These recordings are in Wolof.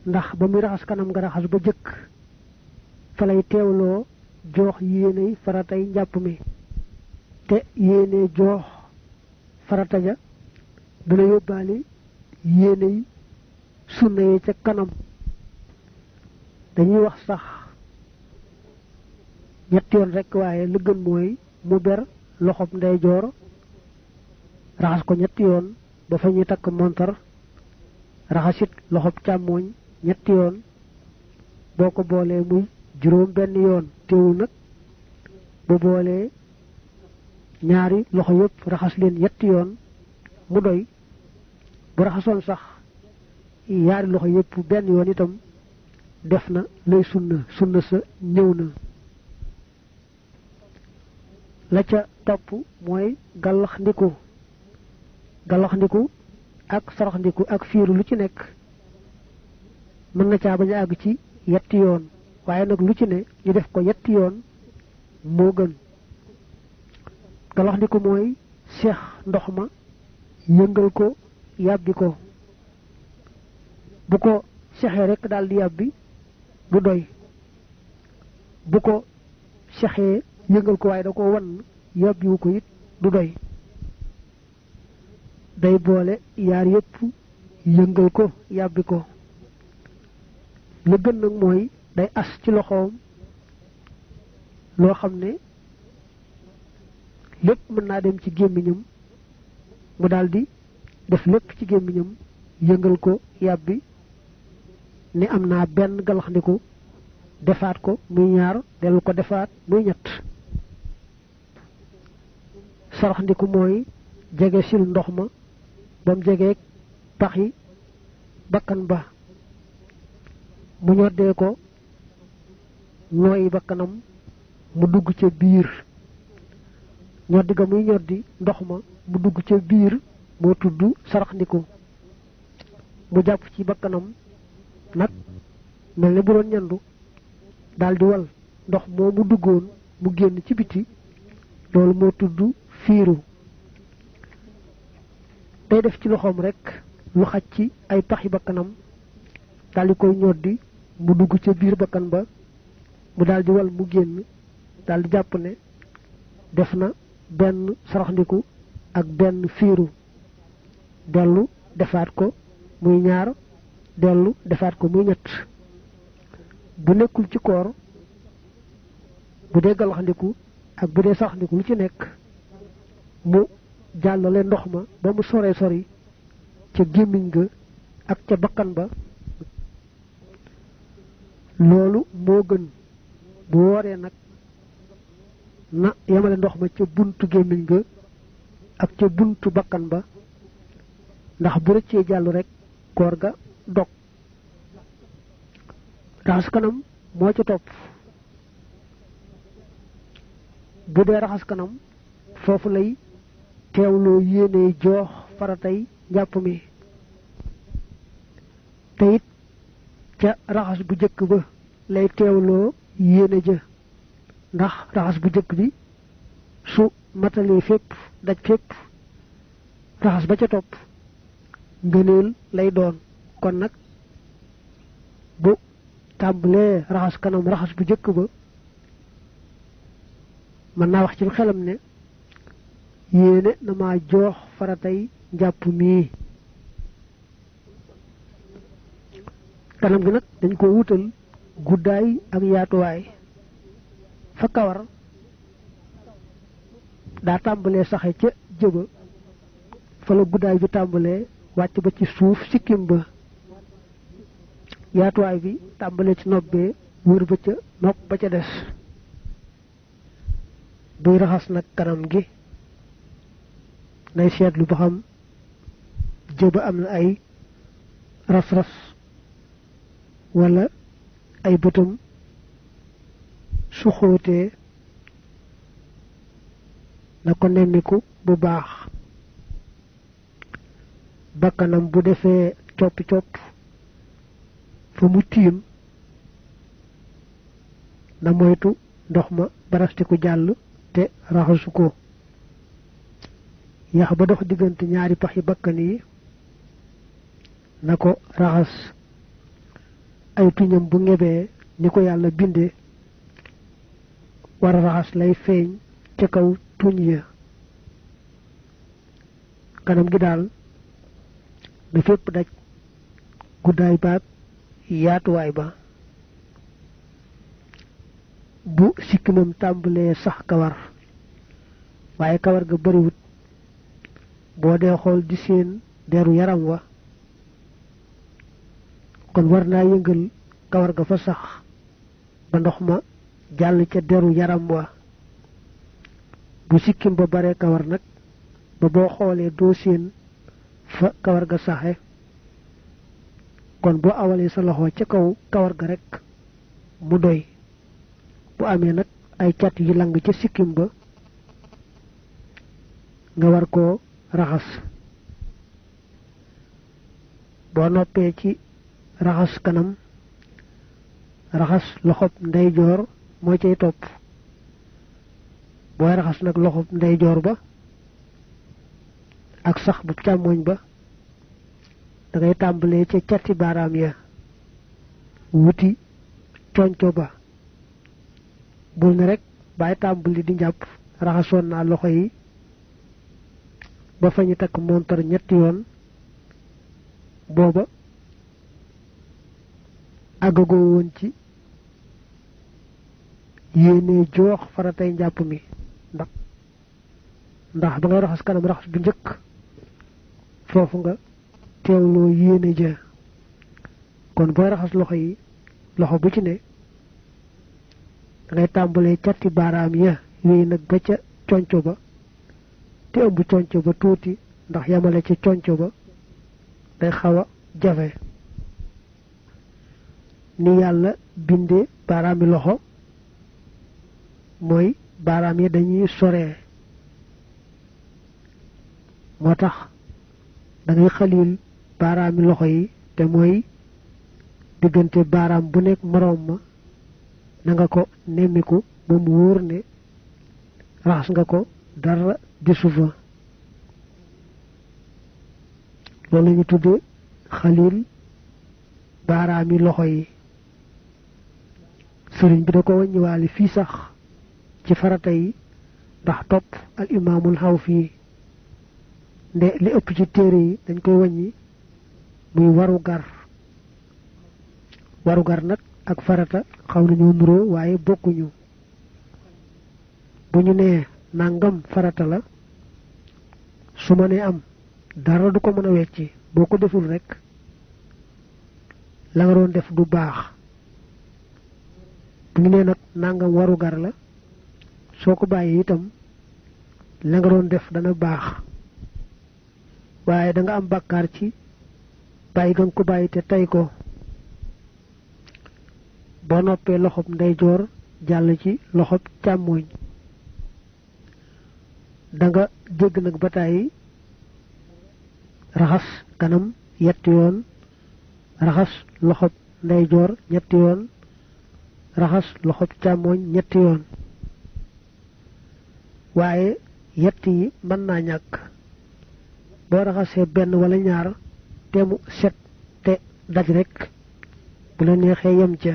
ndax ba muy raxas kanam nga raxas ba jëkk fa lay teewloo joox yéeney faratay njàpp mi te yéene joox farata ja dana yóbbaale yéeney sunna yi ca kanam dañuy wax sax ñetti yoon rekk waaye li gën mooy mu ber loxob ndeyjoor raxas ko ñetti yoon ba fa ñuy takk montar raxasit loxob càmmooñ ñetti yoon boo ko boolee muy juróom benn yoon teewul nag bu boolee ñaari loxo yépp raxas leen ñetti yoon mu doy bu raxasoon sax ñaari loxo yépp benn yoon itam def na lay sunna sa ñëw na la ca topp mooy gàllax ndiku ak sarax ndiku ak fiiru lu ci nekk mën na caa bañ a àgg ci yetti yoon waaye nag lu ci ne ñu def ko yetti yoon moo gën gàllax ndiku mooy seex ndox ma yëngal ko yàbbi ko bu ko seexee rekk daal di yàbbi du doy bu ko seexee yëngal ko waaye da ko wan yàbbiwu ko it du doy day boole yaar yépp yëngal ko yàbbi ko la gën nag mooy day as ci loxoom loo xam ne lépp mën naa dem ci gémmiñam mu daldi def lépp ci gémmiñam yëngal ko yàbbi ni am naa benn galaxndiku defaat ko muy ñaar dellu ko defaat muy ñett saraxndiku mooy jege sil ndox ma ba mu jegeeg paxi bakkan ba mu ñoddee ko nooyi bakkanam mu dugg ca biir ñoddi ga muy ñoddi ndox ma mu dugg ca biir moo tudd saraxndiku mu jàpp ci bakkanam nag mel ne bu doon ñandu daldi wal ndox moo mu duggoon mu génn ci biti loolu moo tudd fiiru day def ci loxoom rekk lu xaj ci ay paxi bakkanam daldi koy ñoddi mu dugg ca biir bakkan ba mu daldi wal mu génn daldi jàpp ne def na benn saraxndiku ak benn fiiru dellu defaat ko muy ñaar dellu defaat ko muy ñett bu nekkul ci koor bu dee galaxndiku ak bu dee saraxndiku lu ci nekk mu jàllale ndox ma ba mu sore sori ca gémmiñ ga ak ca bakkan ba loolu moo gën bu wooree nag na yemale ndox ma ca buntu gémmiñ ga ak ca buntu bakkan ba ndax bu rëccee jàll rekk koor ga dog raxas kanam moo ca topp bu dee raxas kanam foofu lay teewloo yéene joox faratay njàpp mi te it ca raxas bu jëkk ba lay teewloo yéene ja ndax raxas bu jëkk bi su matalee fépp daj fépp raxas ba ca topp ngëneel lay doon kon nag bu tàmbalee raxas kanam raxas bu jëkk ba mën naa wax ci xelam ne yéene na ma joox faratay njàpp mii kanam gi nag dañ ko wutal guddaay ak yaatuwaay fa kawar daa tàmbalee saxe ca jëba fa la guddaay bi tàmbalee wàcc ba ci suuf sikkim ba yaatuwaay bi tàmbalee ci nopp bee wër ba ca nopp ba ca des buy raxas nag kanam gi nay seetlu ba xam jëba am na ay ras-ras wala ay bëtam su xóotee na ko nemmiku bu baax bakkanam bu defee copp-copp fa mu tiim na moytu ndox ma barastiku jàll te raxasu ko yax ba dox diggante ñaari paxi bakkan yi na ko raxas ay tuñam bu ngebee ni ko yàlla bindee war a raxas lay feeñ ca kaw tuñ ya kanam gi daal na fépp daj guddaay baag yaatuwaay ba bu sikkimam tàmbalee sax kawar waaye kawar ga bariwut boo dee xool di seen deru yaram wa kon war naa yëngal kawar ga fa sax ba ndox ma jàll ca deru yaram wa bu sikkim ba bare kawar nag ba boo xoolee doo seen fa kawar ga saxe kon boo awalee sa loxo ca kaw kawar ga rek mu doy bu amee nag ay cat yi lang ca sikkim ba nga war koo raxas boo noppee ci raxas kanam raxas loxob ndeyjoor moo cay topp booy raxas nag loxob ndeyjoor ba ak sax bu càmmoñ ba da ngay tàmbalee ca cati baaraam ya wuti conco ba bul ne rek bàyyi tàmbali di njàpp raxasoon naa loxo yi ba fa ñu takk montar ñetti yoon booba àggagoo woon ci yéene joox faratay njàpp mi ndax ba ngay raxas kanam raxas bu njëkk foofu nga teewloo yéene ja kon booy raxas loxo yi loxo bu ci ne da ngay tàmbalee catti baaraam ya yooyu nag ba ca conco ba te ëmb conco ba tuuti ndax yamale ci conco ba day xaw a jafe ni yàlla binde baaraami loxo mooy baaraam yi dañuy soree moo tax da ngay xalil baaraami loxo yi te mooy diggante baaraam bu nekk moroom ma na nga ko nemmiku ba mu wóor ne raxas nga ko dara desu fa loolu la ñu tudde xalil baaraami loxo yi sëriñ bi da ko wàññiwaale fii sax ci farata yi ndax topp al imaamul xaw fii nde li ëpp ci téere yi dañ koy wàññi muy warugar nag ak farata xaw nañoo nuroo waaye bokkuñu bu ñu nee nangam farata la su ma nee am dara du ko mën a wecci boo ko deful rek la nga doon def du baax bu ñu nee nag nangam warugar la soo ko bàyyee itam la nga doon def dana baax waaye da nga am bàkkaar ci bàyyi ga nga ko bàyyi te tey ko boo noppee loxob ndeyjoor jàll ci loxob càmmooñ da nga jégg nag ba tàyyi raxas kanam yetti yoon raxas loxob ndeyjoor ñetti yoon raxas loxob càmmooñ ñetti yoon waaye yett yi mën naa ñàkk boo raxasee benn wala ñaar te mu set te daj rek bu la neexee yem ca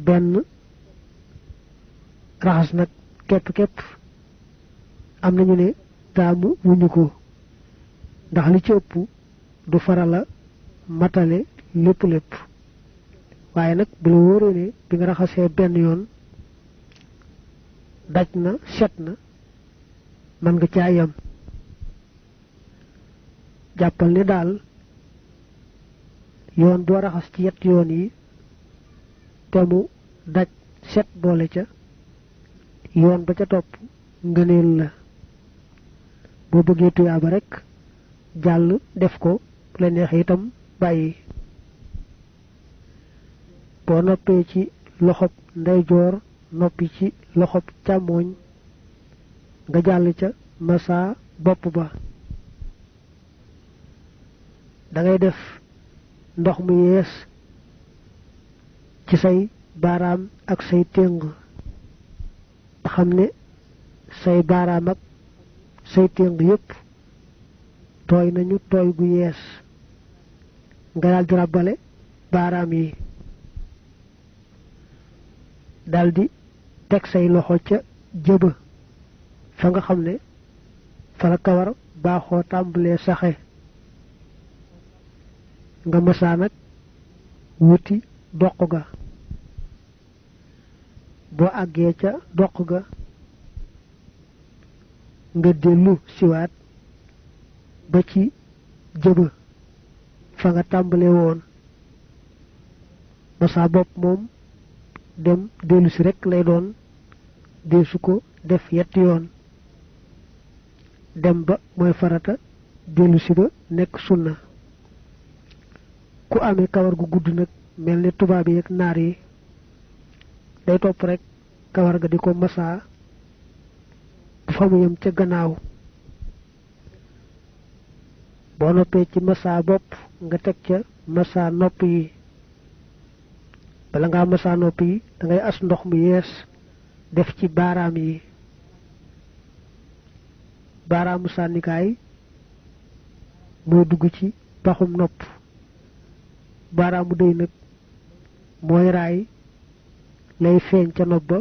benn raxas nag képp am nañu ne taamu wuñu ko ndax li ci ëpp du farala matale lépp waaye nag bu la wóoree ne bi nga raxasee benn yoon daj na set na mën nga caa yem jàppal ne daal yoon boo raxas ci yett yoon yi te mu daj set boole ca yoon ba ca topp ngëneel la boo bëggee tuyaaba rek jàll def ko bu la neexee itam bàyyi boo noppee ci loxob ndeyjoor noppi ci loxob càmmooñ nga jàll ca massa bopp ba da ngay def ndox mu yees ci say baaraam ak say téng xam ne say baaraam ak say téng yépp tooy nañu tooy gu yees nga daal di ràbbale baaraam yi daal di teg say loxo ca jëba fa nga xam ne fa la kawar baaxoo tàmbalee saxe nga masaa nag wuti doq ga boo àggee ca doq ga nga dellu siwaat ba ci jëba fa nga tàmbalee woon masaa bopp moom dem dellu si rekk lay doon deesu ko def yetti yoon dem ba mooy farata dellu si ba nekk sunna ku amee kawar gu gudd nag mel ne tubaab yi ak naar yi day topp rek kawar ga di ko masaa bu fa mu yem ca gannaaw boo noppee ci masaa bopp nga teg ca masaa nopp yi bala ngaa masaa nopp yi da ngay as ndox mu yees def ci baaraam yi baaraamu sànnikaay mooy dugg ci paxum nopp baaraamu dëy nag mooy raay lay feeñ ca nopp ba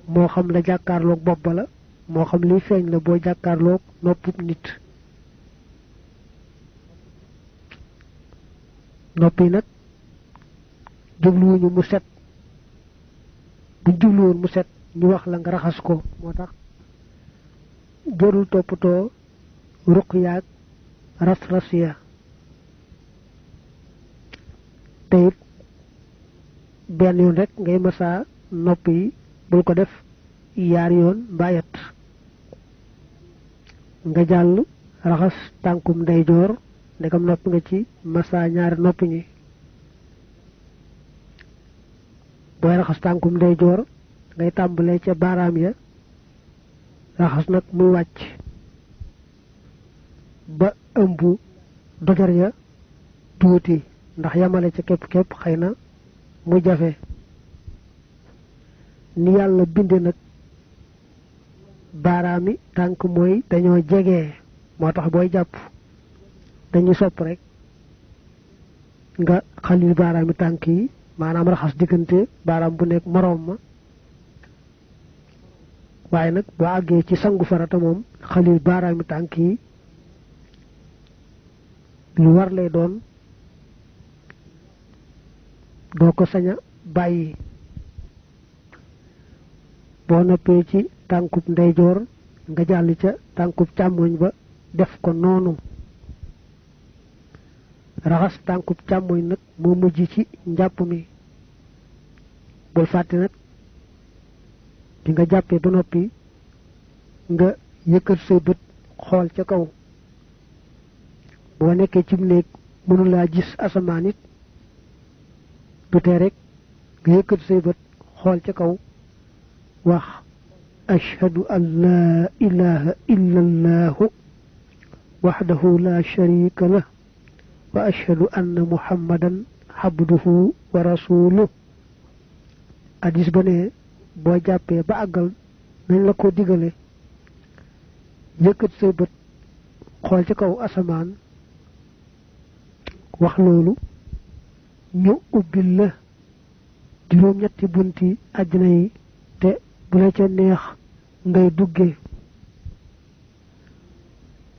moo xam la jàkkaarloog bopp ba la moo xam liy feeñ la boo jàkkaarloog noppub nit nopp yi nag jubluwuñu mu set buñ jubluwoon mu set ñu wax la nga raxas ko moo tax jarul toppatoo ruq yaag ras-ras ya te it benn yoon rek ngay masaa nopp yi bul ko def yaar yoon mbaa yett nga jàll raxas tànkum ndeyjoor ndegam nopp nga ci masaa ñaari nopp ñi booy raxas tànkum ndeyjoor ngay tàmbalee ca baaraam ya raxas nag muy wàcc ba ëmb dojar ya tuuti ndax yamale ca képp xëy na mu jafe ni yàlla binde nag baaraami tànk mooy dañoo jege moo tax booy jàpp dañuy sopp rek nga xalil baaraami tànk yi maanaam raxas diggante baaraam bu nekk moroom ma waaye nag boo àggee ci sangu farata moom xalil baaraami tànk yi lu war lay doon doo ko sañ a bàyyi boo noppee ci tànkub ndeyjoor nga jàll ca tànkub càmmoñ ba def ko noonu raxas tànkub càmmoñ nag moo mujj ci njàpp mi bul fàtte nag bi nga jàppee ba noppi nga yëkkat say bët xool ca kaw boo nekkee ci néeg mënulaa gis asamaan it du tee rek nga yëkkat say bët xool ca kaw wax ashhadu an laa ilaha illa allahu waxdahu la sharika lah wa ashhadu anna muhammadan abduhu wa rasuluh hadis ba ne boo jàppee ba àggal nañ la ko digale yëkkat say bët xool ci kaw asamaan wax loolu ñu ubbil la juróom-ñetti bunti àjjana yi te bu la ca neex ngay dugge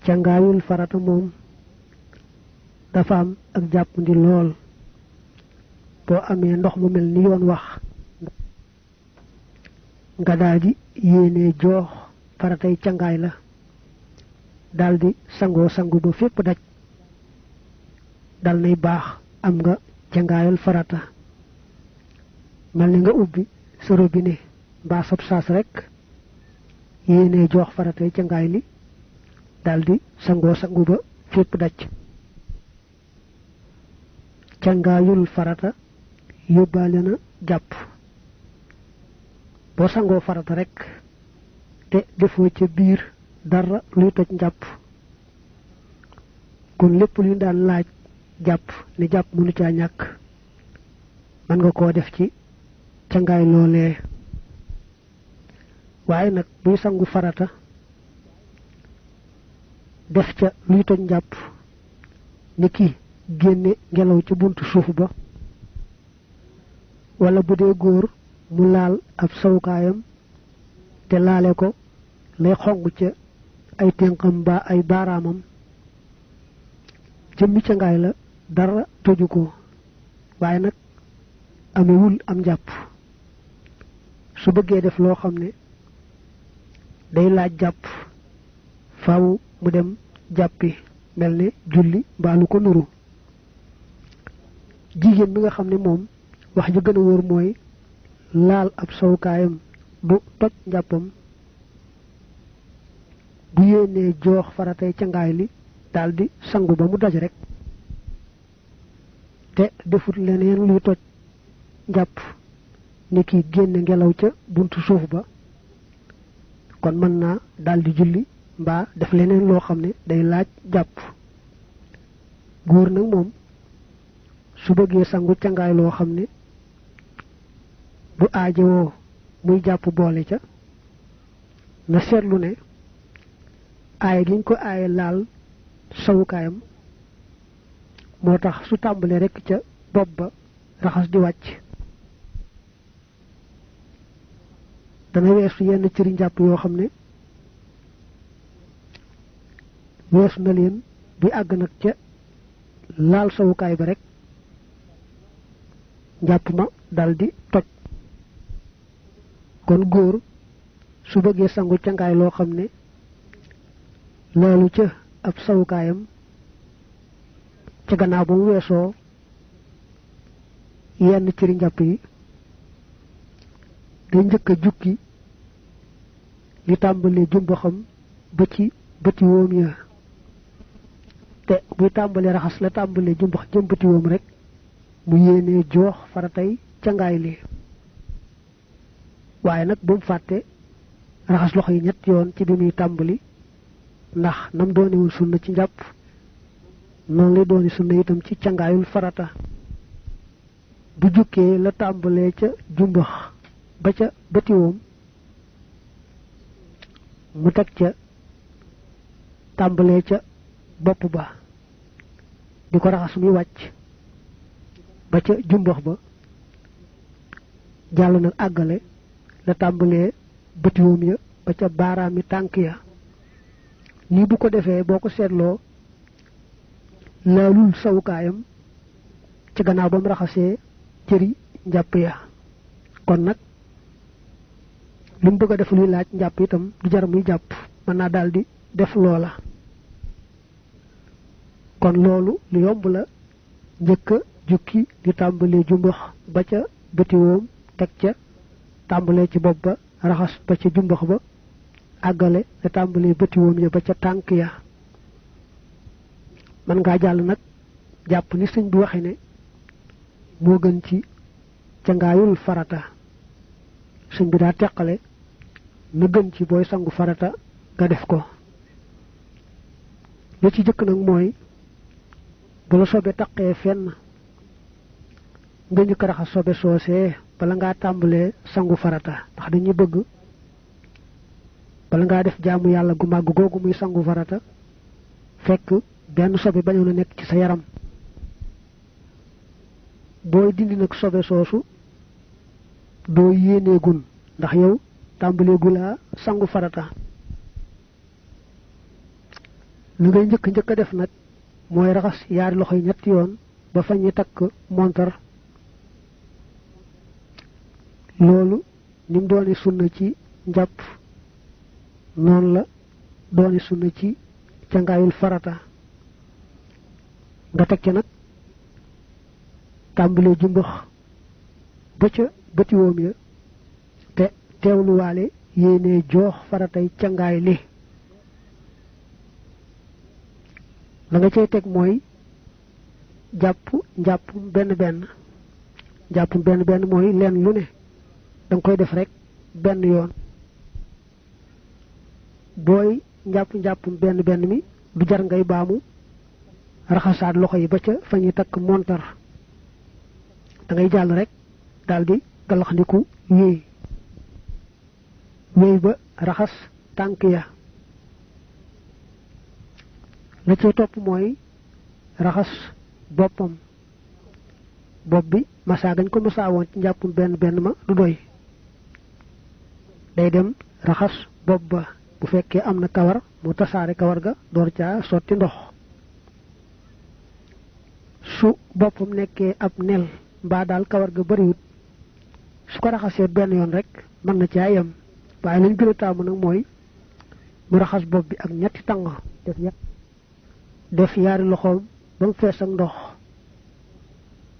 cangaayul farata moom dafa am ak jàppandi lool boo amee ndox mu mel ni yoon wax nga daldi yéene joox faratay cangaay la daldi sangoo sangu ba fépp daj dal nay baax am nga cangaayal farata mel ni nga ubbi sa robinet mbaa sab saas rekk yéene joox faratay cangaay li daldi sangoo sangu ba fépp daj cangaayul farata yóbbaale na jàpp boo sangoo farata rekk te defoo ca biir dara luy toj njàpp kon lépp luy daan laaj jàpp ne jàpp mënu caa ñàkk mën nga koo def ci cangaay loolee waaye nag buy sangu farata def ca luy toj njàpp ni ki génne ngelaw ci buntu suuf ba wala bu dee góor mu laal ab sawukaayam te laale ko lay xong ca ay ténqam ba ay baaraamam jëmmi ca ngaay la dara toju ko waaye nag amewul am jàpp su bëggee def loo xam ne day laaj jàpp faaw mu dem jàppi mel ne julli mbaa lu ko nuru jigéen bi nga xam ne moom wax ji gën a wóor mooy laal ab sawukaayam du toj njàppam bu yéenee joox faratay ca ngaay li daldi sangu ba mu daj rek te defut leneen luy toj njàpp ni ki génne ngelaw ca buntu suuf ba kon mën naa daldi julli mbaa def leneen loo xam ne day laaj jàpp góor nag moom su bëggee sangu cangaay loo xam ne du aajowoo muy jàpp boole ca na seetlu ne aaye giñ ko aaye laal sawukaayam moo tax su tàmbalee rekk ca bopp ba raxas di wàcc dana weesu yenn cëri njàpp yoo xam ne weesu na leen bi àgg nag ca laal sawukaay ba rek njàpp ma daldi toj kon góor su bëggee sangu cangaay loo xam ne laalu ca ab sawukaayam ca gannaaw ba mu weesoo yenn cëri njàpp yi day njëkk a jukki li tàmbalee jumbaxam ba ci bëti woom ya te buy tàmbalee raxas la tàmbalee jumbax jëm bëti woom rek mu yéenee joox faratay cangaay li waaye nag bu mu fàtte raxas loxo yi ñett yoon ci bi muy tàmbali ndax nam doonewul sunna ci njàpp noonu lay dooni sunna itam ci cangaayul farata bu jukkee la tàmbalee ca jumbax ba ca bëtiwoom mu teg ca tàmbalee ca bopp ba di ko raxas muy wàcc ba ca jumbax ba jàll nag àggale la tàmbalee bëtiwoom ya ba ca baaraami tànk ya nii bu ko defee boo ko seetloo laalul sawukaayam ci gannaaw ba mu raxasee cëri njàpp ya kon nag lu mu bëgg a def luy laaj njàpp itam du jar muy jàpp mën naa daldi def loola kon loolu lu yomb la njëkk a jukki di tàmbalee jumbax ba ca bëtiwoom teg ca tàmbalee ci bopp ba raxas ba ca jumbax ba àggale la tàmbalee bëtiwoom ya ba ca tànk ya mën ngaa jàll nag jàpp ni sëñ bi waxe ne moo gën ci cangaayul farata sëñ bi daa teqale na gën ci booy sangu farata nga def ko la ci jëkk nag mooy bu la sobe taqee fenn nga njëkk raxas sobe soosee bala ngaa tàmbalee sangu farata ndax dañuy bëgg bala ngaa def jaamu yàlla gu màgg googu muy sangu farata fekk benn sobe bañoon a nekk ci sa yaram booy dindi nag sobe soosu doo yéeneegun ndax yow tàmbalee gulaa sangu farata li ngay njëkk a def nag mooy raxas yaari loxo yi ñetti yoon ba fa ñi takk montar loolu ni mu doone sunna ci njàpp noonu la doone sunna ci cangaayul farata nga teg ca nag tàmbalee jumbax ba ca bëtiwoom ya te teewluwaale yéenee joox faratay cangaay li la nga cay teg mooy njàpp benn benn mooy leen lu ne danga koy def rek benn yoon booy njàpp benn mi du jar ngay baamu raxasaat loxo yi ba ca fa ñuy takk montar da ngay jàll rek daldi galaxndiku wéy ba raxas tànk ya la cay topp mooy raxas boppam bopp bi massa gañ ko massa woon ci njàppum benn ma du doy day dem raxas bopp ba bu fekkee am na kawar mu tasaare kawar ga door caa sotti ndox su boppam nekkee ab nel mbaa daal kawar ga bariwut su ko raxasee benn yoon rek mën na caa yem waaye lañ gën a taamu nag mooy mu raxas bopp bi ak ñetti tàng def yaari loxoom ba mu fees ak ndox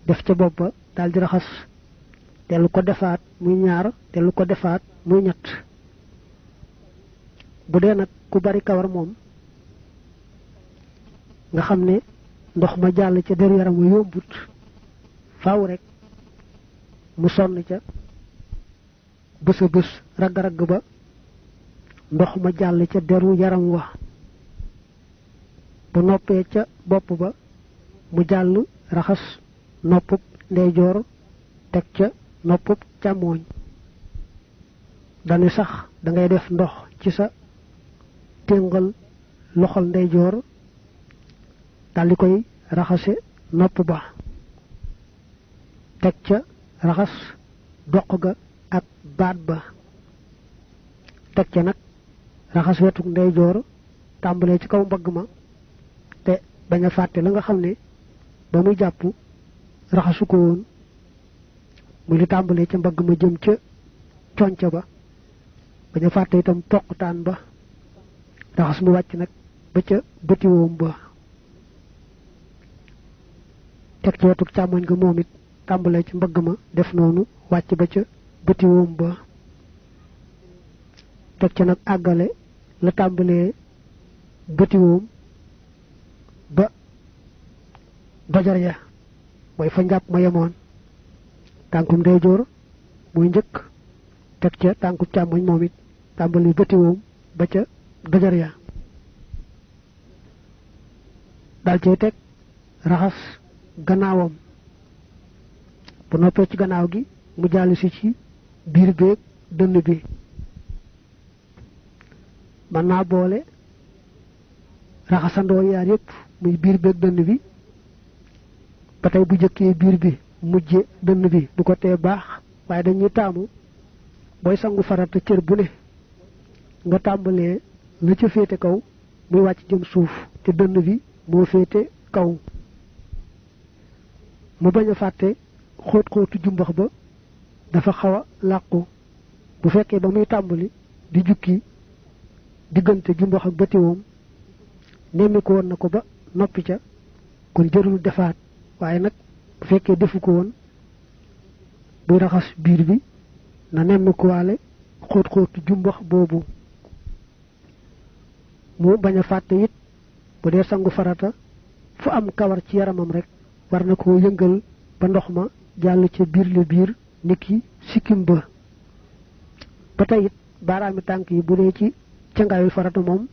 def ca bopp ba daal di raxas te lu ko defaat muy ñaar te lu ko defaat muy ñett bu dee nag ku bari kawar moom nga xam ne ndox ma jàll ca deru yaram wa yombut faaw rek mu sonn ca bësa bës ragg-ragg ba ndox ma jàll ca deru yaram wa bu noppee ca bopp ba mu jàll raxas noppub ndeyjoor teg ca noppub càmmooñ dani sax da ngay def ndox ci sa téngal loxol ndeyjoor daldi koy raxase nopp ba teg ca raxas doq ga ak baat ba teg ca nag raxas wetuk ndeyjoor tàmbalee ci kaw mbagg ma te bañ a fàtte la nga xam ne ba muy jàpp raxasu ko woon muy li tàmbalee ca mbagg ma jëm ca conca ba bañ a fàtte itam toqutaan ba raxas mu wàcc nag ba ca bëti woom ba teg ci wetuk càmmoñ nga moom it tàmbalee ci mbagg ma def noonu wàcc ba ca bëti woom ba teg ca nag àggale la tàmbalee bëti woom ba dojar ya mooy fa njàpp ma yemoon tànkum ndeyjoor muy njëkk teg ca tànkum càmmoñ moom it tàmbali bëti woom ba ca dojar ya dal cay teg raxas gannaawam bu noppee ci gannaaw gi mu jàll si ci biir beeg dënn bi mën naa boole raxasandoo yaar yépp muy biir beeg dënn bi ba tey bu jëkkee biir bi mujje dënn bi du ko tee baax waaye dañuy taamu booy sangu farata cër bu ne nga tàmbalee la ca féete kaw muy wàcc jëm suuf te dënn bi moo féete kaw mu bañ a fàtte xóot-xóotu jumbax ba dafa xaw a làqu bu fekkee ba muy tàmbali di jukki diggante jumbax ak bëtiwoom nemmi ko woon na ko ba noppi ca kon jërul defaat waaye nag bu fekkee defu ko woon buy raxas biir bi na nemmi ko waale xóot-xóotu jumbax boobu mu bañ a fàtte it bu dee sangu farata fu am kawar ci yaramam rek war na ko yëngal ba ndox ma jàll ca biir le biir niki sikkim ba ba tey it baaraami tànk yi bu dee ci cangaayul farata moom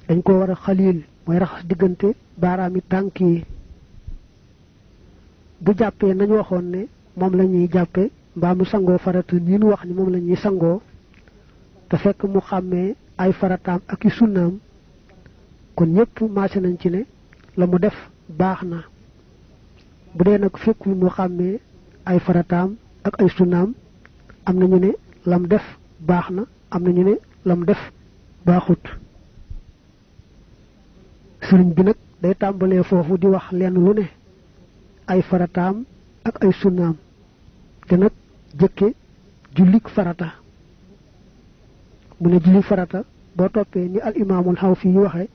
dañ ko war a xaliil mooy raxas diggante baaraami tànk yi bu jàppee nañ waxoon ne moom la ñuy jàppe mbaa mu sangoo farata nii nu wax ni moom la ñuy sangoo te fekk mu xàmmee ay farataam ak i sunnaam kon ñëpp maase nañ ci ne la mu def baax na bu dee nag fekkul mu xàmmee ay farataam ak ay sunnaam am nañu ne lam def baax na am nañu ne lam def baaxut sëriñ bi nag day tàmbalee foofu di wax lenn lu ne ay farataam ak ay sunnaam te nag jëkke jullik farata mu ne jullik farata boo toppee ni al imaamul Xawfi yi waxe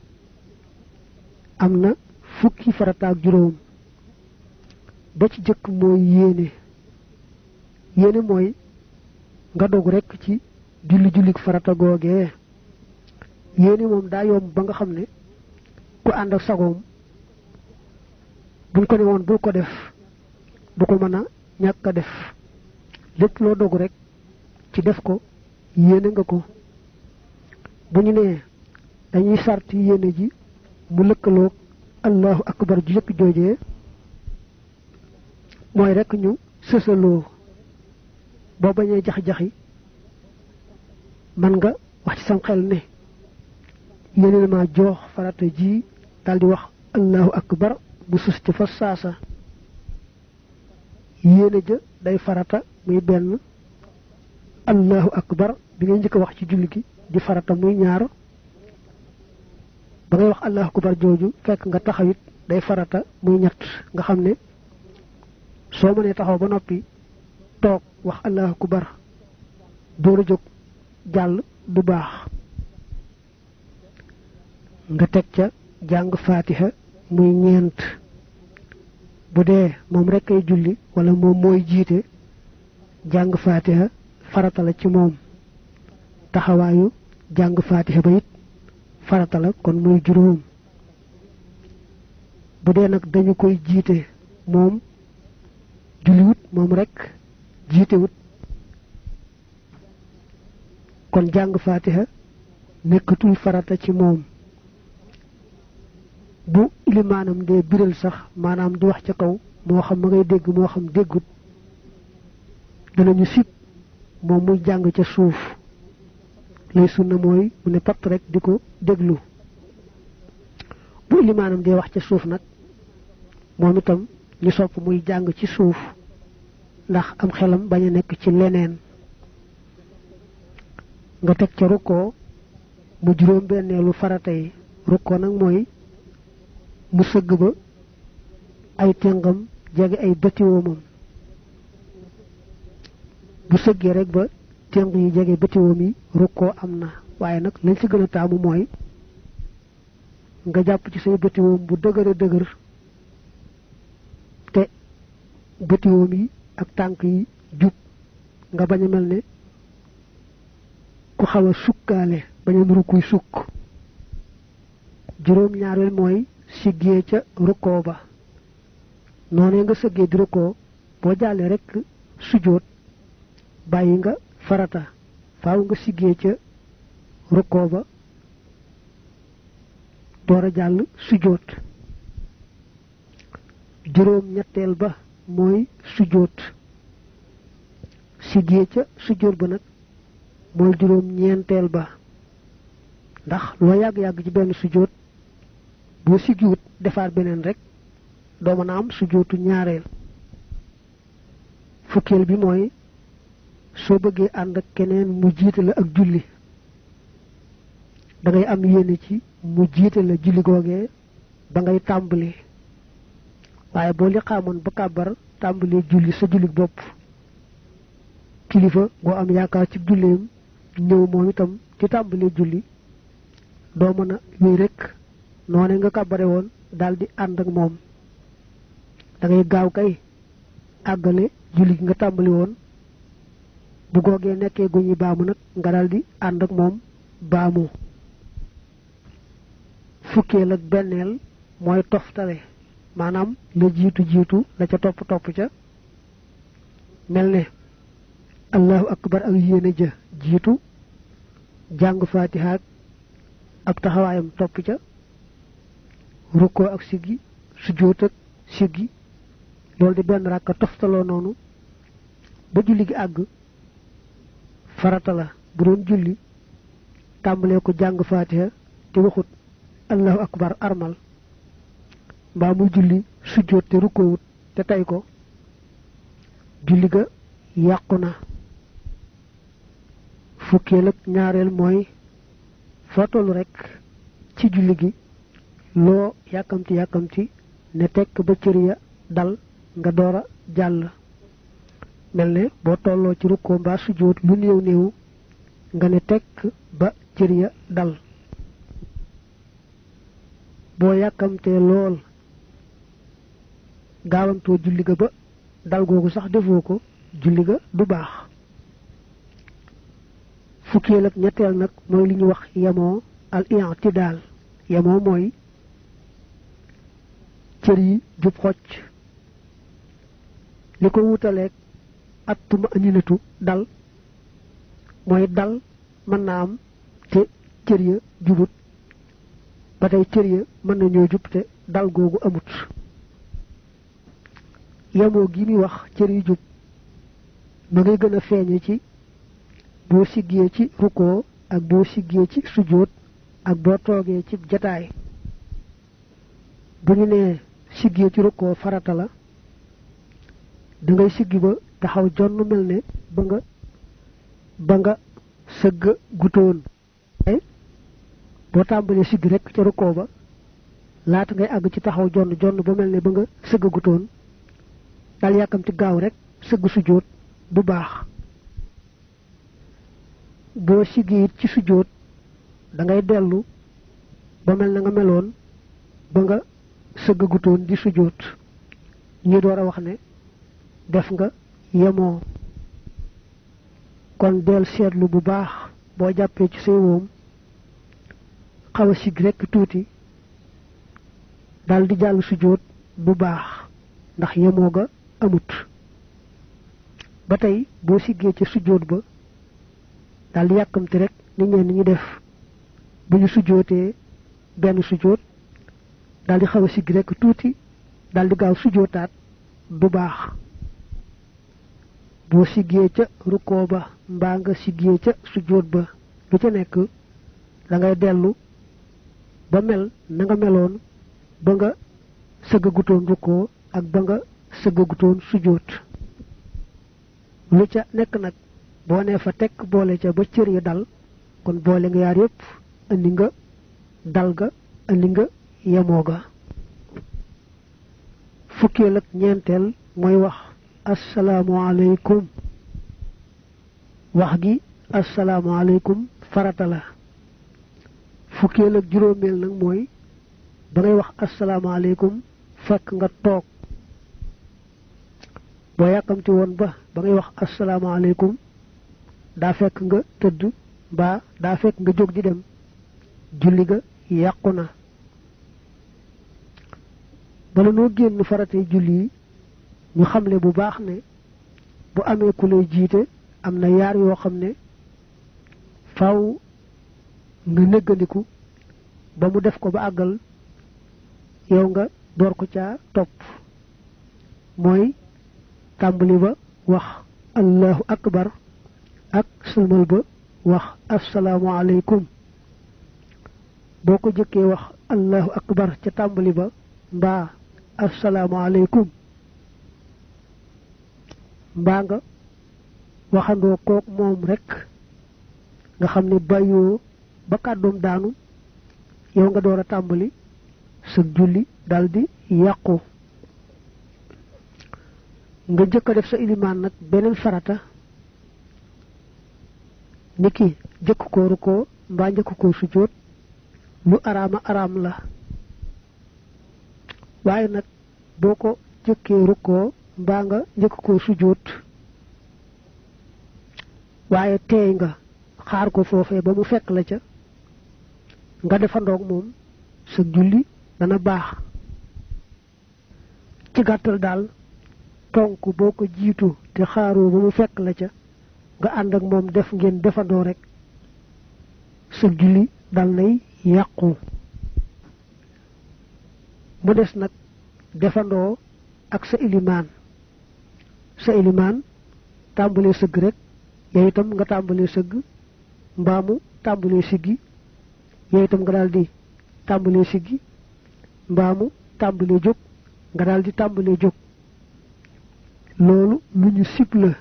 am na fukki farata ak juróom ba ci jëkk mooy yéene mooy nga dog rekk ci jullik farata googee yéene moom daa yomb ba nga xam ne ku ànd ak sagoom buñ ko ne woon bul ko def du ko mën a ñàkk a def lépp loo dog rekk ci def ko yéene nga ko bu ñu nee dañuy sart yéene ji mu lëkkaloog allahu akbar ju jëkk joojee mooy rekk ñu sësaloo boo bañee jax-jaxi man nga wax ci sam xel ne yéene na ma joox farata ji daldi wax allahu akbar mu sus ci fa saasa yéene ja day farata muy benn allahu akbar bi ngay njëkk wax ci julli gi di farata muy ñaar ba ngay wax allahu akbar jooju fekk nga taxawit day farata muy ñett nga xam ne soo mënee taxaw ba noppi toog wax allahu akbar door a jóg jàll du baax nga teg ca jàng fatiha muy ñeent bu dee moom rek ay julli wala moom mooy jiite jàng fatiha farata la ci moom taxawaayu jàng fatiha ba it farata la kon muy juróom bu dee nag dañu koy jiite moom julliwut moom rek jiitewut kon jàng fatiha nekkatul farata ci moom bu ilimaanam dee biral sax maanaam di wax ca kaw moo xam ma ngay dégg moo xam déggut danañu sib moom muy jàng ca suuf lay sunna mooy mu ne patt rek di ko déglu bu ilimaanam dee wax ca suuf nag moom itam ñu sopp muy jàng ci suuf ndax am xelam bañ a nekk ci leneen nga teg ca rukkoo mu juróom benneelu farata yi rukkoo nag mooy mu sëgg ba ay tengam jege ay bëtiwoomam bu sëggee rek ba teng yi jege bëtiwoom yi rukkoo am na waaye nag lañ ci gën a taamu mooy nga jàpp ci say bëtiwoom bu dëgër a dëgër te bëtiwoom yi ak tànk yi jub nga bañ a mel ne ku xaw a sukkaale bañ a nuru kuy sukk juróom ñaareel mooy siggee ca rukkoo ba noonee nga sëggee di rukkoo boo jàllee rek sujjóot bàyyi nga farata faaw nga siggee ca rukkoo ba door a jàll sujjóot juróom ñetteel ba mooy sujjóot siggee ca sujjóot ba nag mooy juróom ñeenteel ba ndax loo yàgg-yàgg ci benn sujjóot boo siggiwut defaat beneen rek doo mën a am sujjóotu ñaareel fukkeel bi mooy soo bëggee ànd ak keneen mu jiite la ak julli da ngay am yéene ci mu jiite la julli googee ba ngay tàmbali waaye boo li xamoon ba kàbbar tàmbali julli sa julli bopp kilifa goo am yaakaar ci julleem ñëw moom itam ci tàmbali julli doo mën a wéy rek noone nga kàbbare woon daldi ànd ak moom da ngay gaaw kay àggale julli gi nga tàmbali woon bu googee nekkee gu ñuy baamu nag nga daldi ànd ak moom baamu fukkeel ak benneel mooy toftale maanaam la jiitu la ca topp ca mel ne allahu akbar ak yéene ja jiitu jàng fatiha ak taxawaayam topp ca rukkoo ak siggi sujjóot ak siggi loolu di benn ràkka toftaloo noonu ba julli gi àgg farata la bu doon julli tàmbalee ko jàng fatiha te waxut allahu akbar armal mbaa muy julli sujjóot te rukkoowut te tey ko julli ga yàqu na fukkeel ak ñaareel mooy foo tollu rekk ci julli gi loo yàkkamti ne tekk ba cër ya dal nga door a jàll mel ne boo tolloo ci rukkoo mbaa sujjóot lu néew nga ne tekk ba cër ya dal boo yàkkamtee lool gaawantoo julli ga ba dal googu sax defoo ko julli ga du baax fukkeel ak ñetteel nag mooy li ñu wax yemoo al i'tidaal yemoo mooy cër yi jub xocc li ko wutaleeg at tuma aninatu dal mooy dal mën na am te cër ya jubut ba tey cër ya mën nañoo jub te dal googu amut yemoo gi muy wax cër yi jub ma ngay gën a feeñe ci boo siggee ci rukkoo ak boo siggee ci sujjóot ak boo toogee ci jataay bu ñu nee siggee ci rukkoo farata la da ngay siggi ba taxaw jonn mel ne ba nga sëgg gutoon boo tàmbalee siggi rek ca rukkoo ba laata ngay àgg ci taxaw jonn ba mel ne ba nga sëgg gutoon dal yàkkamti gaaw rek sëgg sujjóot bu baax boo siggee it ci sujjóot da ngay dellu ba mel na nga meloon ba nga sëgg gutoon di sujjóot ñu door a wax ne def nga yemoo kon del seetlu bu baax boo jàppee ci say woom xaw a sigg rekk tuuti dal di jàll sujjóot bu baax ndax yemoo ga amut ba tey boo siggee ci sujjóot ba dal di yàkkamti rek ni ñenn ñi def bu ñu sujjóotee benn sujjóot dal di xaw a sigg rekk tuuti dal di gaaw sujjóotaat du baax boo siggee ca rukkoo ba mbaa nga siggee ca sujjóot ba lu ca nekk da ngay dellu ba mel na nga meloon ba nga sëggagutoon rukkoo ak ba nga sëggagutoon sujjóot lu ca nekk nag boo nee fa tekk boole ca ba cër yi dal kon boole nga yaar yépp andi nga dal ga andi nga yemoo ga fukkeel ak ñeenteel mooy wax asalaamaaleykum wax gi asalaamaaleykum farata la fukkeel ak juróomeel nag mooy ba ngay wax asalaamaaleykum fekk nga toog boo yàkkamti woon ba ngay wax asalaamaaleykum daa fekk nga tëdd mbaa daa fekk nga jóg di dem julli ga yàqu na bala noo génn faratee julli yi ñu xamle bu baax ne bu amee ku lay jiite am na yaar yoo xam ne faaw nga néggandiku ba mu def ko ba àggal yow nga door ko caa topp mooy tàmbali ba wax allahu akbar ak sëlmal ba wax assalaamu aleykum boo ko jëkkee wax allahu akbar ca tàmbali ba mbaa assalaamu aleykum mbaa nga waxandoo kook moom rekk nga xam ne bàyyoo ba kàddoom daanu yow nga door a tàmbali sa julli daldi yàqu nga jëkk a def sa ilimaan nag beneen farata niki jëkk ko rukkoo mbaa njëkk ko sujjóot lu araama araam la waaye nag boo ko jëkkee rukkoo mbaa nga njëkk ko sujjóot waaye teey nga xaar ko foofee ba mu fekk la ca nga defandoog moom sa julli dana baax ci gàttal daal tonk boo ko jiitu te xaaroo ba mu fekk la ca nga ànd ak moom def ngeen defandoo rek sa julli dal nay yàqu mu des nag defandoo ak sa ilimaan tàmbalee sëgg rek yow itam nga tàmbalee sëgg mbaamu tàmbalee siggi yow itam nga daal di tàmbalee siggi mbaamu tàmbalee jóg nga daal di tàmbalee jóg loolu lu ñu sib la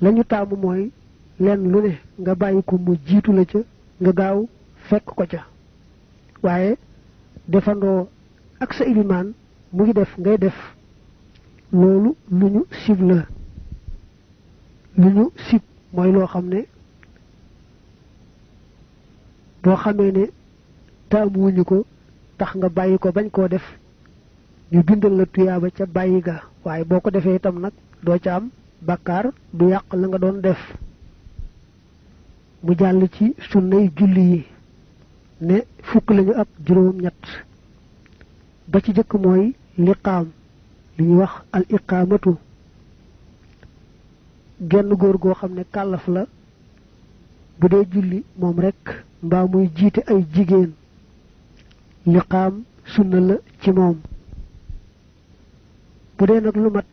lañu taamu mooy lenn lu ne nga bàyyi ko mu jiitu la ca nga gaaw fekk ko ca waaye defandoo ak sa ilimaan mu ngi def ngay def loolu lu ñu sib la lu ñu sib mooy loo xam ne boo xamee ne taamuwuñu ko tax nga bàyyi ko bañ koo def ñu bindal la tuyaaba ca bàyyi ga waaye boo ko defee itam nag doo ca am bàkkaar du yàq la nga doon def mu jàll ci sunnay julli yi ne fukk lañu ak juróom ñett ba ci jëkk mooy liqaam li ñuy wax al iqaamatu genn góor goo xam ne kàllaf la bu dee julli moom rekk mbaa muy jiite ay jigéen liqaam sunna la ci moom bu dee nag lu mat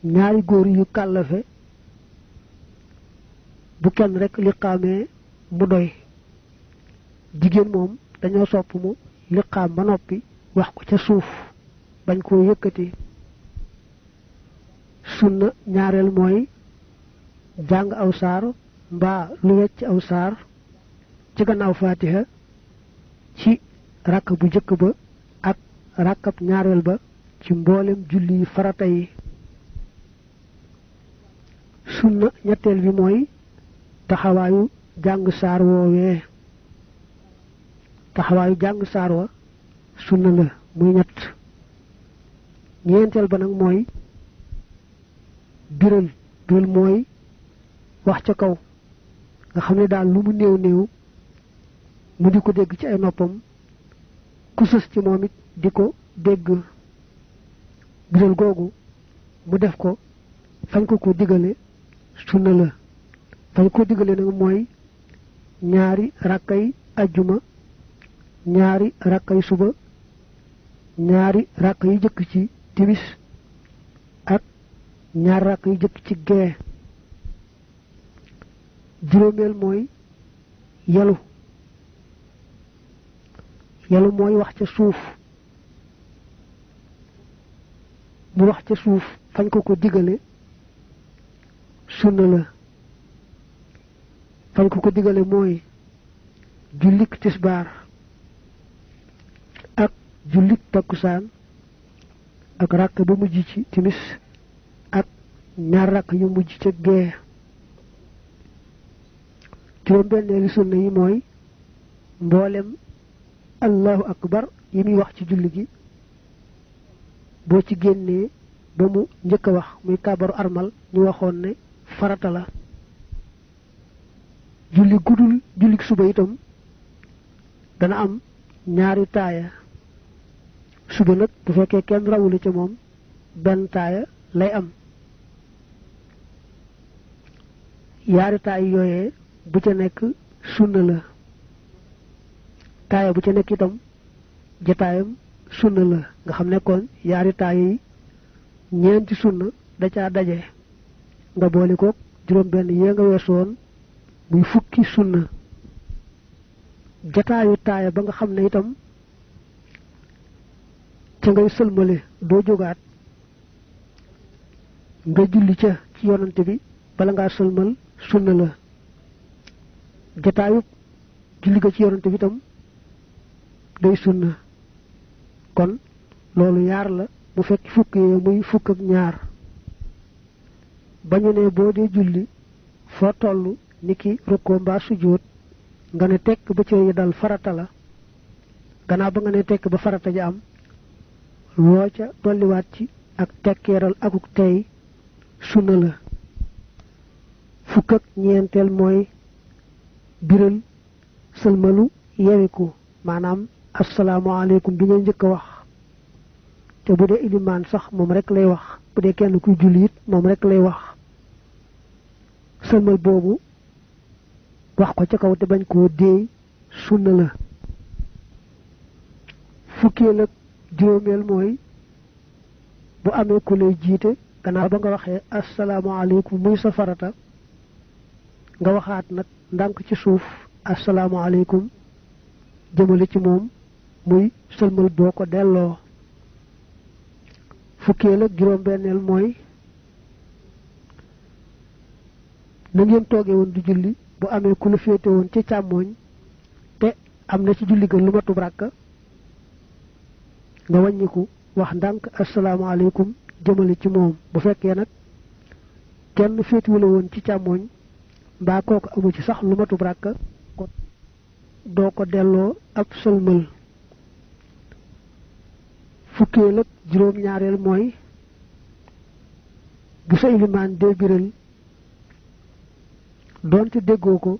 ñaari góor yu kàllafe bu kenn rekk liqaamee mu doy jigéen moom dañoo sopp mu liqaam ba noppi wax ko ca suuf bañ koo yëkkati. sunna ñaareel mooy jàng aw saar mbaa lu wecc aw saar ci gannaaw faatiha ci rakk bu jëkk ba ak rakkab ñaareel ba ci mboolem julli farata yi. sunna ñetteel bi mooy taxawaayu jàng saar woowee. taxawaayu jàng saar wa sunna la muy ñett. ñeenteel ba nag mooy biral mooy wax ca kaw nga xam ne daal lu mu néew néew mu di ko dégg ci ay noppam ku sës ci moom it di ko dégg. biral googu mu def ko fañ ko digale sunna la. fañ ko digale nag mooy ñaari rakkay ajjuma, ñaari rakkay suba, ñaari rakk yu jëkk ci timis ak ñaari rakk yu jëkk ci gee. juróomeel mooy yalu mooy wax ca suuf. mu wax ca suuf fañ ko digale sunna la. fañ ko digale mooy jullik tisbaar ak jullik takkusaan ak rakk ba mujj ci timis ak ñaar rakk yu mujj ca gee. juróom-benneeli sunna yi mooy mboolem allahu akbar yi muy wax ci julli gi boo ci génnee ba mu njëkk a wax muy kàbbaru armal ñu waxoon ne farata la. julli gudul jullik suba itam dana am ñaari taaya. suba nag bu fekkee kenn rawuli ca moom benn taaya lay am. yaari taaya yooyee bu ca nekk sunna la. taaya bu ca nekk itam jataayam sunna la nga xam ne kon yaari taaya yi ñeenti sunna da caa daje nga boole ko juróom-benn yee nga weesu woon muy fukki sunna. jataayu taaya ba nga xam ne itam ca ngay sëlmale doo jógaat nga julli ca ci yonante bi bala ngaa sëlmal sunna la. jataayu julli ga ci yonante bi itam day sunna. kon loolu yaar la bu fekk fukk yee muy fukk ak ñaar. bañu ne boo dee julli foo toll niki rukkoo mbaa sujjóot nga ne tekk ba cër yi dal farata la. gannaaw ba nga ne tekk ba farata ja am loo ca dolliwaat ci ak tekkeeral akuk tey sunna la. fukk ak ñeenteel mooy biral sëlmalu yewiku maanaam asalaamaaleykum bi ngay njëkk a wax te bu dee ilimaan sax moom rek lay wax bu dee kenn kuy julli it moom rek lay wax. sëlmal boobu wax ko ca kaw te bañ koo déey sunna la. fukkeel ak juróomeel mooy bu amee ku lay jiite gannaaw ba nga waxee asalaamaaleykum muy sa farata nga waxaat nag ndànk ci suuf asalaamaaleykum jëmale ci moom muy sëlmal boo ko delloo. fukkeel ak juróom-benneel mooy na ngeen tooge woon di julli bu amee ku la féete woon ci càmmooñ te am na ci julli ga lu matub ràkka nga wàññiku wax ndànk asalaamaaleykum jëmale ci moom. bu fekkee nag kenn féetewu la woon ci càmmooñ mbaa kooku amu ci sax lu matub ràkka kon doo ko delloo ab sëlmal. fukkeel ak juróom-ñaareel mooy bu sa ilimaan dee biral doonte déggoo ko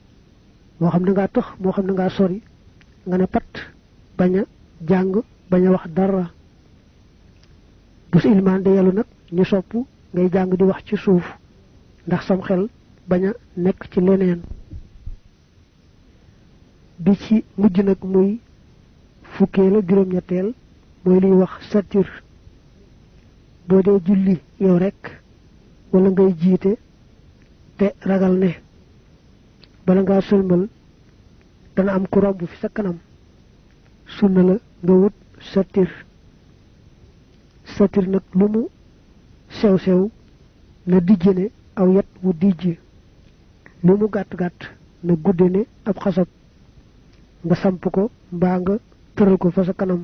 moo xam ne ngaa tëx moo xam ne ngaa sori nga ne pat bañ a jàng bañ a wax dara. bu sa ilimaan de yelu nag ñu sopp ngay jàng di wax ci suuf ndax sam xel bañ a nekk ci leneen. bi ci mujj nag muy fukkeel ak juróom-ñetteel mooy liy wax satir. boo dee julli yow rek wala ngay jiite te ragal ne bala ngaa sëlmal dana am ku romb fi sa kanam sunna la nga wut satir satir nag lu mu sew sew na dijjene aw yat wu dijj lu mu gàtt gàtt na guddene ab xasab nga samp ko mbaa nga tëral ko fa sa kanam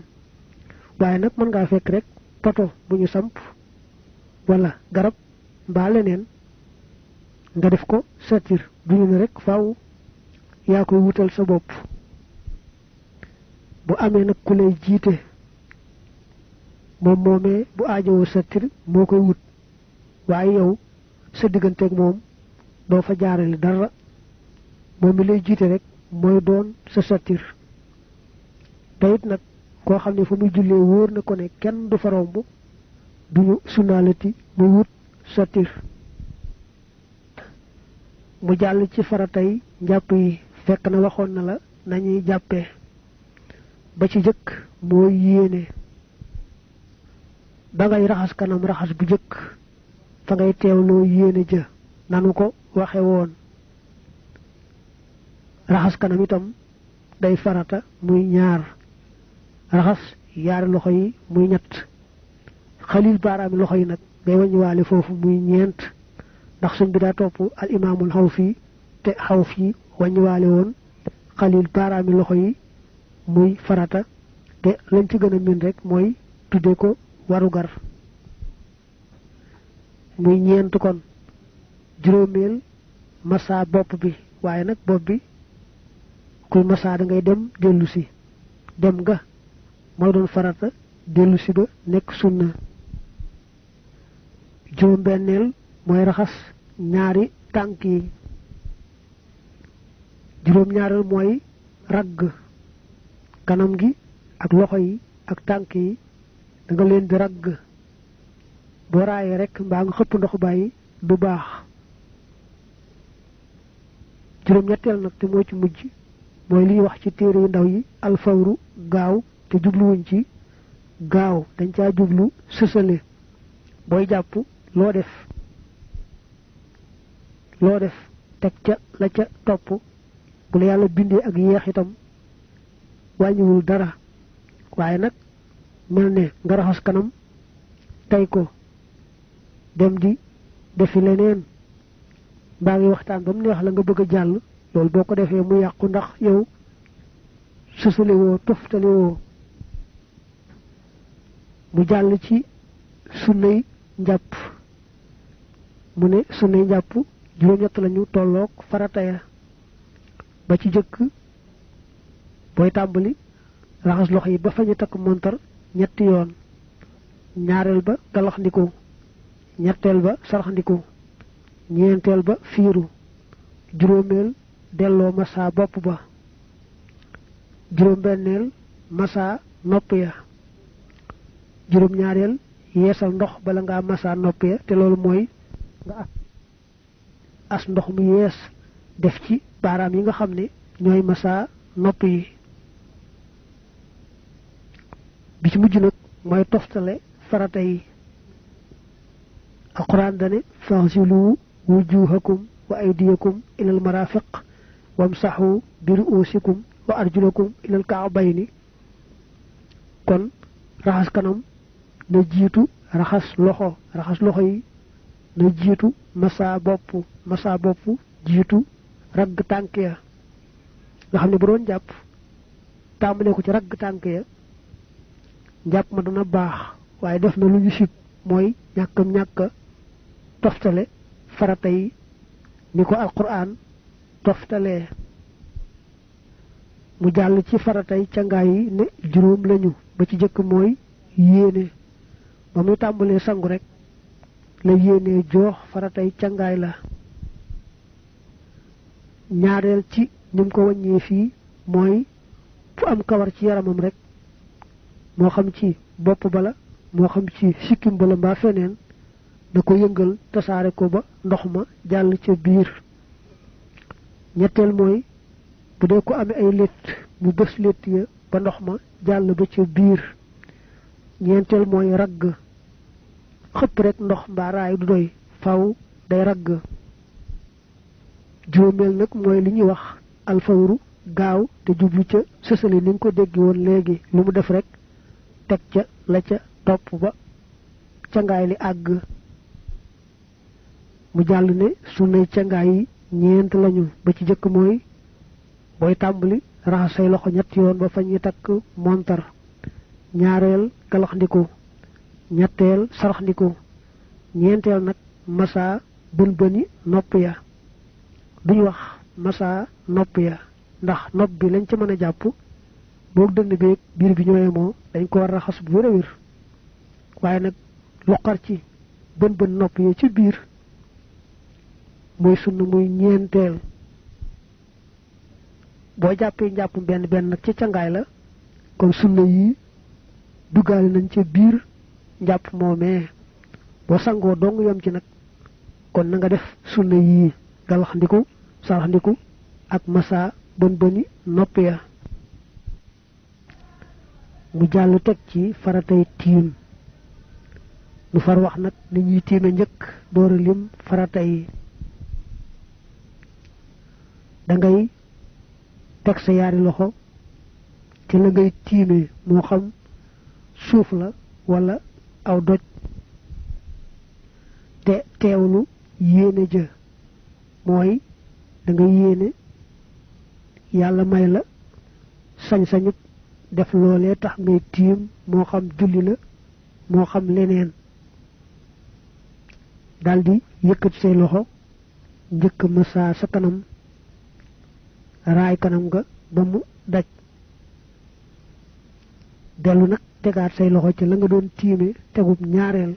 waaye nag mën ngaa fekk rek poto bu ñu samp wala garab mbaa leneen nga def ko satir duñu ne rek faaw yaa koy wutal sa bopp bu amee nag ku lay jiite moom moomee bu aajowoo satir moo koy wut waaye yow sa digganteeg moom doo fa jaarale dara moom mi lay jiite rek mooy doon sa satir te it nag koo xam ne fa muy jullee wóor na ko ne kenn du fa romb duñu sunnaalati muy wut satir mu jàll ci faratay njàpp yi fekk na waxoon na la nañuy jàppee ba ci jëkk mooy yéene ba ngay raxas kanam raxas bu jëkk fa ngay teewloo yéene ja nanu ko waxe woon raxas kanam itam day farata muy ñaar raxas yaari loxo yi muy ñett xalil baaraami loxo yi nag ngay waññiwaale foofu muy ñeent ndax suñ bi daa topp al imaamul xawfi te xawfi waññiwaale woon xalil baaraami loxo yi muy farata te lañ ci gën a min rek mooy tudde ko warugar muy ñeent kon juróomeel massa bopp bi waaye nag bopp bi kuy massa da ngay dem dellu si dem nga mooy doon farata dellu si ba nekk sunna juróom benneel mooy raxas ñaari tànk yi juróom ñaareel mooy ragg kanam gi ak loxo yi ak tànk yi da nga leen di ragg boo raayee rek mbaa nga xëpp ndox bàyyi du baax juróom ñetteel nag te moo ci mujj mooy liy wax ci téere yu ndaw yi alfawru gaaw te jubluwuñ ci gaaw dañ caa jublu sësale booy jàpp loo def teg ca la ca topp bu la yàlla bindee ak yeex itam wàññiwul dara waaye nag mel ne nga raxas kanam tey ko dem di defi leneen mbaa ngi waxtaan ba mu neex la nga bëgg a jàll loolu boo ko defee mu yàqu ndax yow sësale woo toftale woo mu jàll ci sunnay njàpp mu ne sunnay njàpp juróom-ñett lañu tolloog farata ya ba ci jëkk booy tàmbali raxas loxo yi ba fa ñu takk montar ñetti yoon ñaareel ba galaxndiku ñetteel ba saraxndiku ñeenteel ba fiiru juróomeel delloo massa bopp ba juróom-benneel massa nopp ya juróom-ñaareel yeesal ndox bala ngaa massa nopp ya te loolu mooy nga as ndox mu yees def ci baaraam yi nga xam ne ñooy massa nopp yi bi ci mujj nag mooy toftale farata yi alquran dane faghsilu wujuhakum wa aydiyakum ilal marafiq wamsahu bi ru'usikum wa arjulakum ilal ka'bayni kon raxas kanam na jiitu raxas loxo yi na jiitu massa bopp jiitu ragg tànk ya nga xam ne bu doon jàpp tàmbalee ko ci ragg tànk ya njàpp ma dana baax waaye def na lu ñu sib mooy ñàkk toftale farata yi ni ko alquran toftalee mu jàll ci faratay cangaay yi ne juróom lañu ba ci jëkk mooy yéene ba muy tàmbalee sangu rek la yéene joox faratay cangaay la ñaareel ci nim ko wàññee fii mooy fu am kawar ci yaramam rek moo xam ci bopp bala moo xam ci sikkim bala mbaa feneen na ko yëngal tasaare ko ba ndox ma jàll ca biir ñetteel mooy bu dee ko amee ay létt mu bës létt ya ba ndox ma jàll ba ca biir ñeenteel mooy ragg xëpp rek ndox mbaa raay du doy faw day ragg juróomeel nag mooy li ñuy wax alfawru gaaw te jublu ca sësale ni nga ko dégg woon léegi lu mu def rek teg ca la ca topp ba cangaay li àgg. mu jàll ne sunnay cangaay yi ñeent lañu ba ci jëkk mooy booy tàmbali raxas say loxo ñett yoon ba fa ñuy takk montar, ñaareel galaxndiku, ñetteel saraxndiku, ñeenteel nag masa bën bëni nopp ya. duñ wax masa nopp ya ndax nopp bi lañ ca mën a jàpp boog dënn beeg biir bi ñooye moo dañ ko war raxas bu wér a wér waaye nag lu xar ci bën bën nopp ya ci biir mooy sunna muy ñeenteel. boo jàppee njàpp benn benn nag ci cangaay la kon sunna yi duggaale nañ ca biir njàpp moomee. boo sangoo dong yam ci nag kon na nga def sunna yii galaxndiku saraxndiku ak masa bën bëni nopp ya. mu jàll teg ci faratay tiim. nu far wax nag ni ñuy tiime njëkk door a lim farata yi. da ngay teg sa yaari loxo ci la ngay tiime moo xam suuf la wala aw doj te teewlu yéene ja mooy da nga yéene yàlla may la sañ-sañu def loolee tax ngay tiim moo xam julli la moo xam leneen. daldi yëkkat say loxo njëkk massa sa kanam raay kanam nga ba mu daj, dellu nag tegaat say loxo ci la nga doon tiime tegub ñaareel,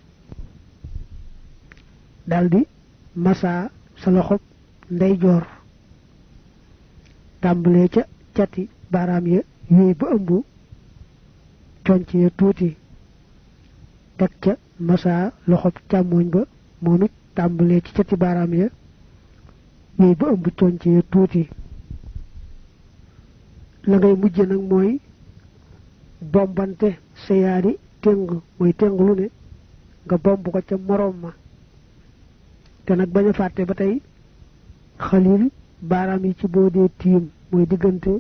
daldi massa sa loxo ndeyjoor tàmbalee ca cati baaraam ya yooyu ba ëmb conc ya tuuti, teg ca massa loxo càmmooñ ba moom it tàmbalee ci cati baaraam ya yooyu ba ëmb conc ya tuuti. la ngay mujj nag mooy bombante sa yaari téng mooy téng lu ne nga bomb ko ca moroom ma te nag bañ a fàtte ba tey xalil baaraam yi ci boo dee tiim mooy diggante